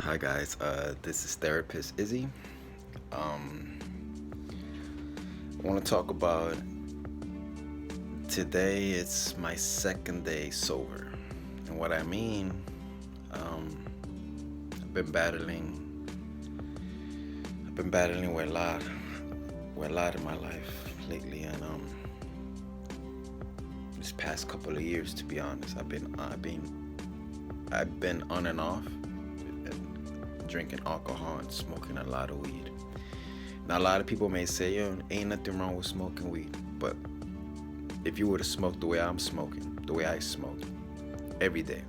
Hi guys, this is therapist Izzy. Um, I want to talk about today. It's my second day sober, and what I mean, um, I've been battling. I've been battling with a lot in my life lately, and this past couple of years, to be honest, I've been on and off, drinking alcohol and smoking a lot of weed. Now, a lot of people may say, yo, ain't nothing wrong with smoking weed. But if you were to smoke the way I'm smoking, the way I smoke, every day,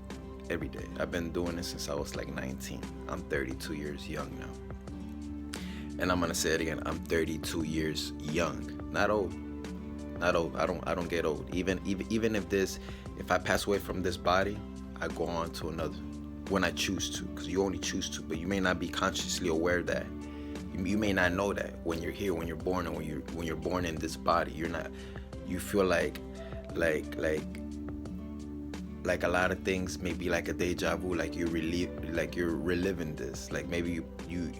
I've been doing this since I was like 19. I'm 32 years young now. And I'm gonna say it again, I'm 32 years young. Not old. Not old. I don't get old. Even if I pass away from this body, I go on to another when I choose to, because you only choose to, but you may not be consciously aware that. You may not know that when you're here, when you're born, and when you're born in this body, you're not. You feel like a lot of things may be like a deja vu, like you're reliving this, like maybe you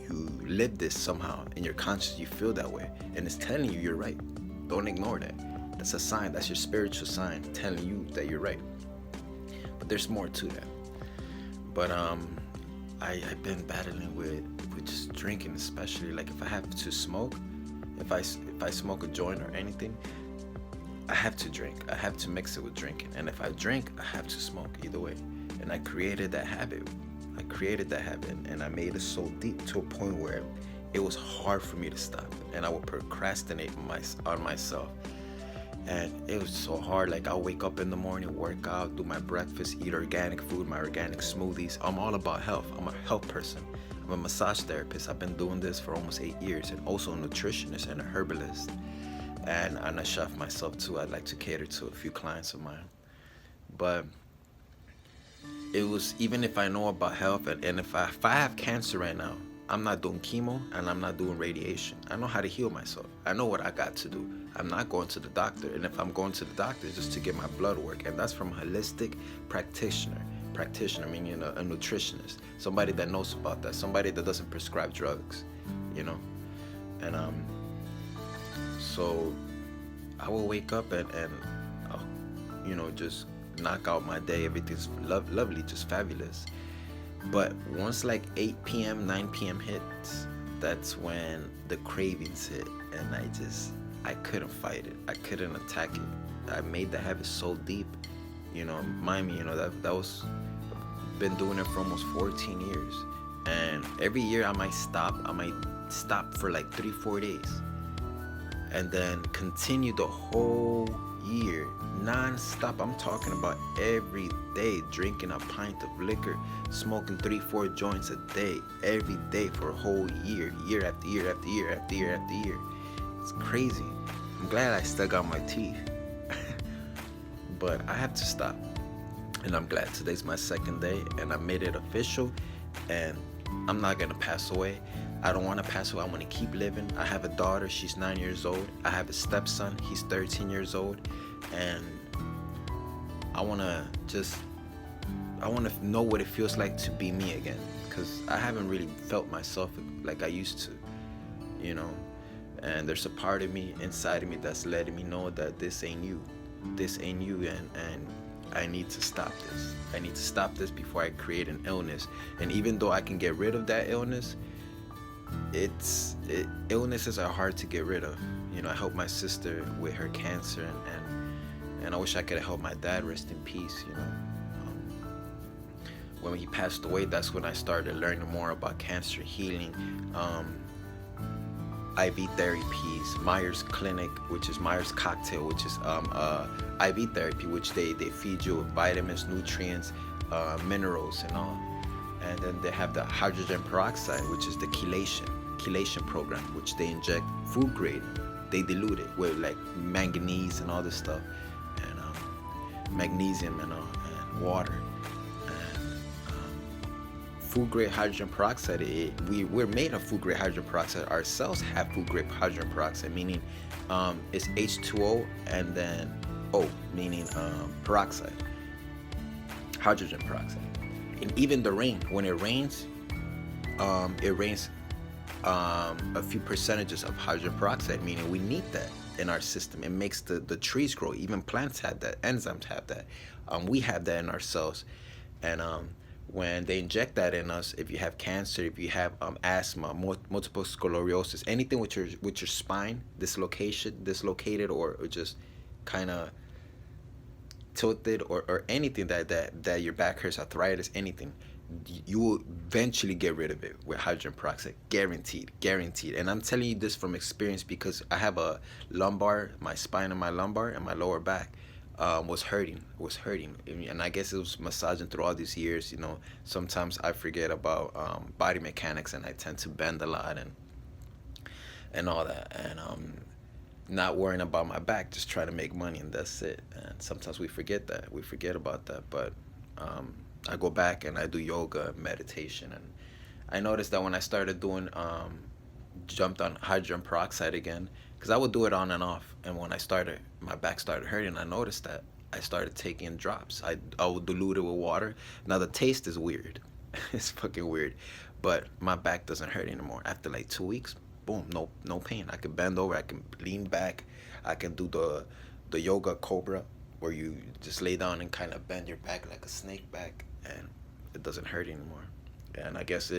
live this somehow in your conscious. You feel that way, and it's telling you you're right. Don't ignore that. That's a sign. That's your spiritual sign telling you that you're right. But there's more to that. But I've been battling with just drinking, especially like if I have to smoke, if I smoke a joint or anything, I have to drink. I have to mix it with drinking. And if I drink, I have to smoke either way. And I created that habit. And I made it so deep to a point where it was hard for me to stop. And I would procrastinate on myself. And it was so hard. Like, I'll wake up in the morning, work out, do my breakfast, eat organic food, my organic smoothies. I'm all about health. I'm a health person. I'm a massage therapist. I've been doing this for almost 8 years, and also a nutritionist and a herbalist. And I'm a chef myself too. I'd like to cater to a few clients of mine. But it was, even if I know about health, and if I have cancer right now, I'm not doing chemo and I'm not doing radiation. I know how to heal myself. I know what I got to do. I'm not going to the doctor. And if I'm going to the doctor, it's just to get my blood work. And that's from a holistic practitioner. Practitioner meaning a nutritionist. Somebody that knows about that. Somebody that doesn't prescribe drugs, you know. And so I will wake up and just knock out my day. Everything's lovely, just fabulous. But once like 8 p.m., 9 p.m. hits, that's when the cravings hit, and I couldn't fight it. I couldn't attack it. I made the habit so deep, mind me, that was, been doing it for almost 14 years. And every year I might stop for like 3-4 days, and then continue the whole year non-stop. I'm talking about every day, drinking a pint of liquor, smoking 3-4 joints a day, every day for a whole year after year after year after year after year. It's crazy. I'm glad I still got my teeth. But I have to stop, and I'm glad today's my second day, and I made it official. And I'm not gonna pass away. I don't want to pass away. I want to keep living. I have a daughter. She's 9 years old. I have a stepson. He's 13 years old. And I want to know what it feels like to be me again, because I haven't really felt myself like I used to, and there's a part of me inside of me that's letting me know that this ain't you, and I need to stop this. I need to stop this before I create an illness. And even though I can get rid of that illness, illnesses are hard to get rid of. I helped my sister with her cancer, and I wish I could have helped my dad, rest in peace. When he passed away, that's when I started learning more about cancer healing, IV therapies, Myers Clinic, which is Myers Cocktail, which is IV therapy, which they feed you with vitamins, nutrients, minerals, and all. And then they have the hydrogen peroxide, which is the chelation program, which they inject food grade. They dilute it with like manganese and all this stuff, and magnesium and water. And food grade hydrogen peroxide, we're made of food grade hydrogen peroxide. Our cells have food grade hydrogen peroxide, meaning it's H2O and then O, meaning peroxide, hydrogen peroxide. And even the rain, when it rains, it rains a few percentages of hydrogen peroxide, meaning we need that in our system. It makes the trees grow. Even plants have that. Enzymes have that. We have that in our cells. And when they inject that in us, if you have cancer, if you have asthma, multiple sclerosis, anything with your spine dislocated, or just kind of tilted, or anything that your back hurts, arthritis, anything, you will eventually get rid of it with hydrogen peroxide. Guaranteed. And I'm telling you this from experience, because I have a lumbar, my spine and my lumbar and my lower back was hurting, and I guess it was massaging through all these years. Sometimes I forget about body mechanics, and I tend to bend a lot and all that, and not worrying about my back, just trying to make money, and that's it. And sometimes we forget about that. But I go back and I do yoga, meditation, and I noticed that when I started doing jumped on hydrogen peroxide again, because I would do it on and off, and when my back started hurting, I noticed that I started taking drops. I would dilute it with water. Now the taste is weird. It's fucking weird, but my back doesn't hurt anymore. After like 2 weeks, boom, no pain. I can bend over, I can lean back, I can do the yoga cobra, where you just lay down and kind of bend your back like a snake back, and it doesn't hurt anymore. And I guess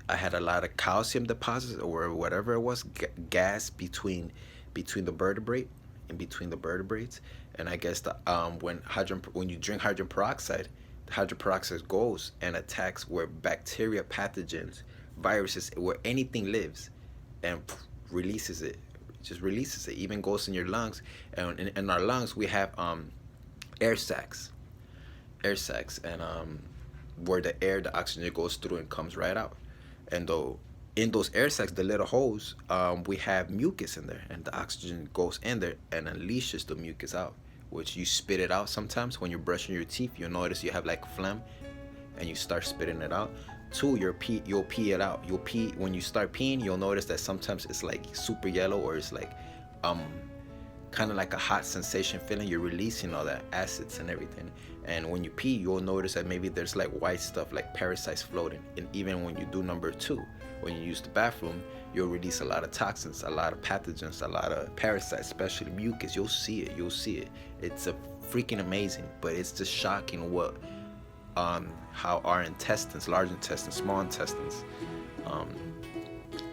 I had a lot of calcium deposits, or whatever it was, gas between the vertebrae, in between the vertebrates. And I guess when you drink hydrogen peroxide, the hydrogen peroxide goes and attacks where bacteria, pathogens, viruses, where anything lives, and releases it. Just releases it. Even goes in your lungs. And in our lungs we have air sacs, and where the oxygen goes through and comes right out. And though in those air sacs, the little holes, we have mucus in there, and the oxygen goes in there and unleashes the mucus out, which you spit it out. Sometimes when you're brushing your teeth, you'll notice you have like phlegm, and you start spitting it out. 2, you'll pee it out. You'll pee. When you start peeing, you'll notice that sometimes it's like super yellow, or it's like kind of like a hot sensation feeling. You're releasing all that acids and everything. And when you pee, you'll notice that maybe there's like white stuff, like parasites floating. And even when you do number 2, when you use the bathroom, you'll release a lot of toxins, a lot of pathogens, a lot of parasites, especially mucus. You'll see it. It's a freaking amazing, but it's just shocking what how our intestines, large intestines, small intestines,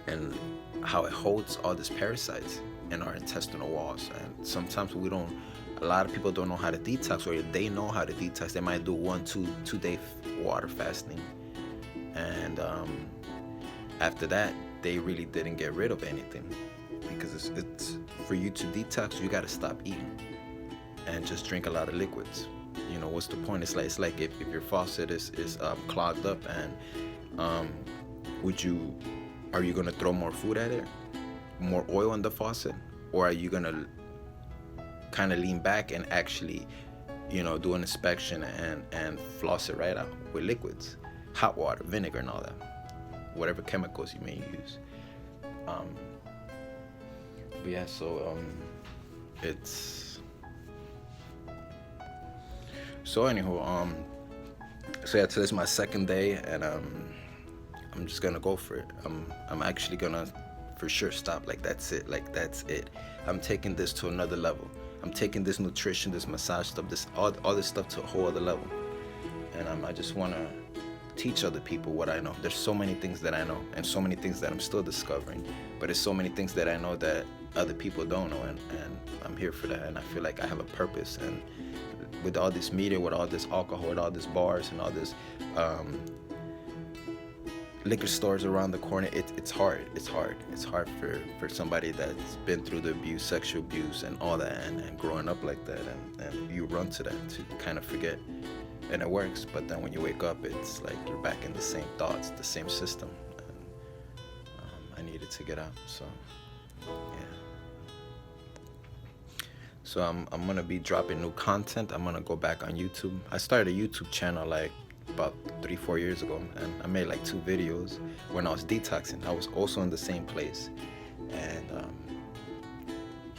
and how it holds all these parasites in our intestinal walls. And sometimes a lot of people don't know how to detox, or if they know how to detox, they might do 1-2 day water fasting, and after that they really didn't get rid of anything, because it's for you to detox, you got to stop eating and just drink a lot of liquids. What's the point? It's like if your faucet is clogged up, and are you gonna throw more food at it, more oil in the faucet, or are you gonna kind of lean back and actually do an inspection and floss it right out with liquids, hot water, vinegar, and all that, whatever chemicals you may use. But yeah, so anywho, so yeah, today's my second day, and I'm just gonna go for it. I'm actually gonna for sure stop. Like that's it. I'm taking this to another level. I'm taking this nutrition, this massage stuff, all this stuff to a whole other level. And I just wanna teach other people what I know. There's so many things that I know, and so many things that I'm still discovering. But there's so many things that I know that other people don't know, and I'm here for that. And I feel like I have a purpose. And with all this media, with all this alcohol, with all these bars, and all this liquor stores around the corner, it's hard. It's hard for somebody that's been through the abuse, sexual abuse, and all that, and growing up like that, and you run to that to kind of forget, and it works. But then when you wake up, it's like you're back in the same thoughts, the same system. And I needed to get out, so yeah. So I'm gonna be dropping new content. I'm gonna go back on YouTube. I started a YouTube channel like about 3-4 years ago, and I made like 2 videos when I was detoxing. I was also in the same place, and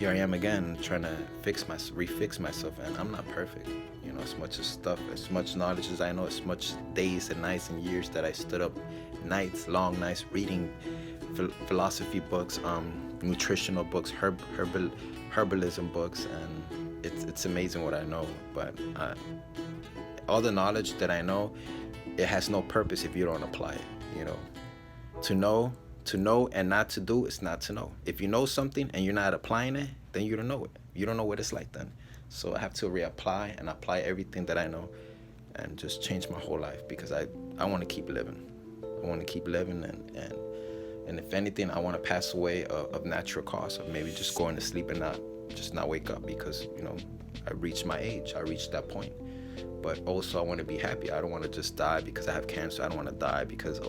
here I am again trying to refix myself, and I'm not perfect. You know, as much knowledge as I know, as much days and nights and years that I stood up long nights reading philosophy books, nutritional books, herbalism books, and it's amazing what I know. But all the knowledge that I know, it has no purpose if you don't apply it. You know, to know and not to do is not to know. If you know something and you're not applying it, then you don't know it. You don't know what it's like then. So I have to reapply and apply everything that I know and just change my whole life, because I want to keep living. I want to keep living, and if anything, I want to pass away of natural cause, of maybe just going to sleep and not wake up, because, you know, I reached my age. I reached that point. But also I want to be happy. I don't want to just die because I have cancer. I don't want to die because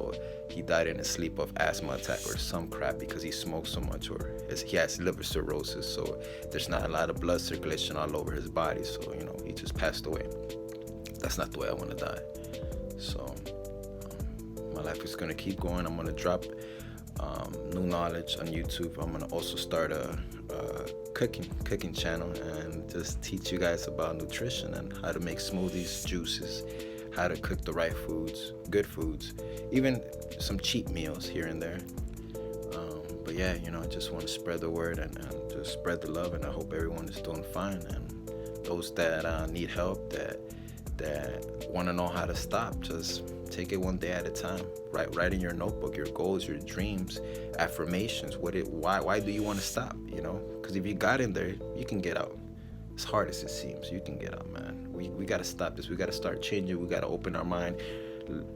he died in his sleep of asthma attack or some crap because he smoked so much, or he has liver cirrhosis, so there's not a lot of blood circulation all over his body, so, you know, he just passed away. That's not the way I want to die. So my life is going to keep going. I'm going to drop new knowledge on YouTube. I'm going to also start a cooking channel and just teach you guys about nutrition and how to make smoothies, juices, how to cook the right foods, good foods, even some cheap meals here and there. But yeah, you know, I just want to spread the word and just spread the love, and I hope everyone is doing fine. And those that need help, that want to know how to stop, just take it one day at a time. Write in your notebook your goals, your dreams, affirmations. Why do you want to stop? You know, because if you got in there, you can get out. As hard as it seems, you can get out, man. We got to stop this. We got to start changing. We got to open our mind.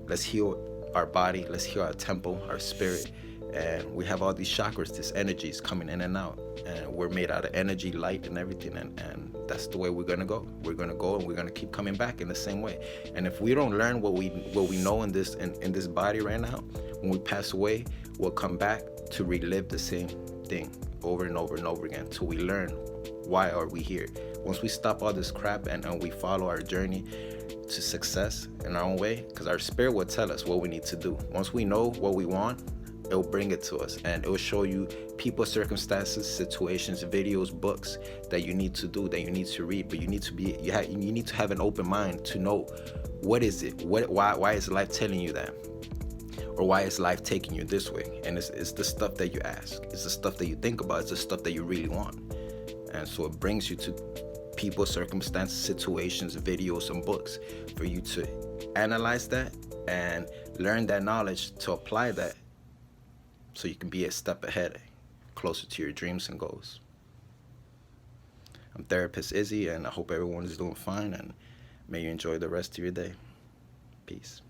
Let's heal our body. Let's heal our temple, our spirit. And we have all these chakras, these energies coming in and out. And we're made out of energy, light, and everything. And that's the way we're going to go. We're going to go, and we're going to keep coming back in the same way. And if we don't learn what we know in this body right now, when we pass away, we'll come back to relive the same thing over and over and over again until we learn why are we here. Once we stop all this crap and we follow our journey to success in our own way, because our spirit will tell us what we need to do. Once we know what we want, it'll bring it to us, and it'll show you people, circumstances, situations, videos, books that you need to do, that you need to read. But you need to have an open mind to know what is it, why is life telling you that, or why is life taking you this way. And it's the stuff that you ask, it's the stuff that you think about, it's the stuff that you really want. And so it brings you to people, circumstances, situations, videos, and books for you to analyze that and learn that knowledge to apply that, so you can be a step ahead, closer to your dreams and goals. I'm Therapist Izzy, and I hope everyone is doing fine, and may you enjoy the rest of your day. Peace.